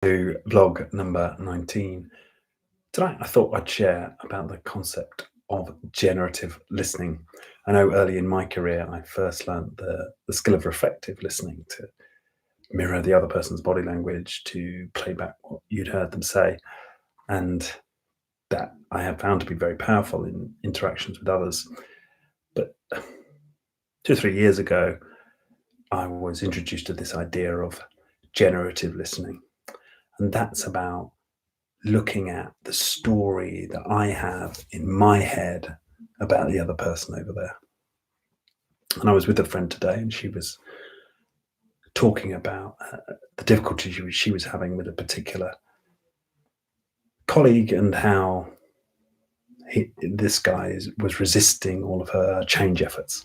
To vlog number 19. Tonight, I thought I'd share about the concept of generative listening. I know early in my career, I first learned the skill of reflective listening, to mirror the other person's body language, to play back what you'd heard them say. And that I have found to be very powerful in interactions with others. But 2 or 3 years ago, I was introduced to this idea of generative listening. And that's about looking at the story that I have in my head about the other person over there. And I was with a friend today, and she was talking about the difficulty she was having with a particular colleague, and how this guy was resisting all of her change efforts.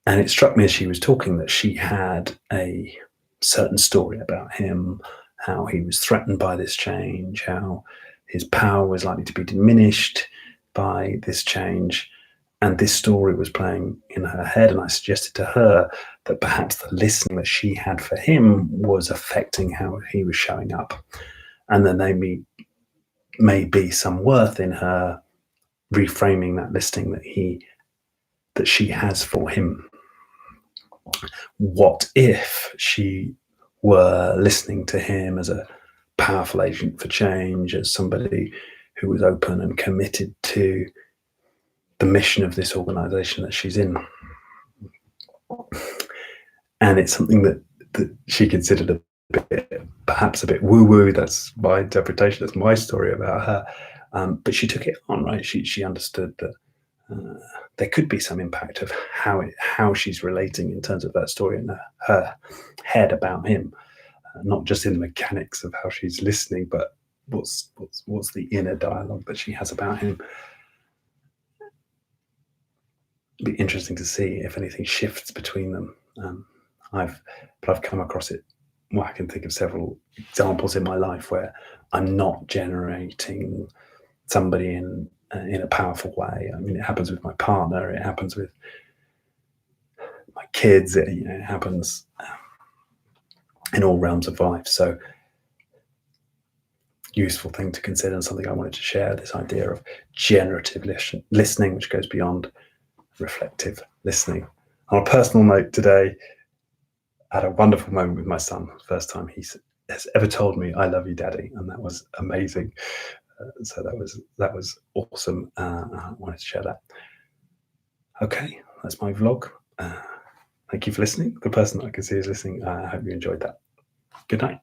And it struck me as she was talking that she had a certain story about him, how he was threatened by this change, how his power was likely to be diminished by this change. And this story was playing in her head. And I suggested to her that perhaps the listening that she had for him was affecting how he was showing up. And then there may be some worth in her reframing that listening that she has for him. What if she were listening to him as a powerful agent for change, as somebody who was open and committed to the mission of this organization that she's in? And it's something that she considered perhaps a bit woo-woo. That's my interpretation. That's my story about her. But she took it on, right? She understood that there could be some impact of how she's relating in terms of that story in her head about him, not just in the mechanics of how she's listening, but what's the inner dialogue that she has about him. It'd be interesting to see if anything shifts between them. I've come across it. Well, I can think of several examples in my life where I'm not generating somebody in a powerful way. I mean, it happens with my partner. It happens with my kids. It happens in all realms of life. So, useful thing to consider, and something I wanted to share, this idea of generative listening, which goes beyond reflective listening. On a personal note today, I had a wonderful moment with my son. First time he has ever told me, "I love you, Daddy," and that was amazing. So that was awesome. I wanted to share that. Okay, that's my vlog. Thank you for listening. The person that I can see is listening. I hope you enjoyed that. Good night.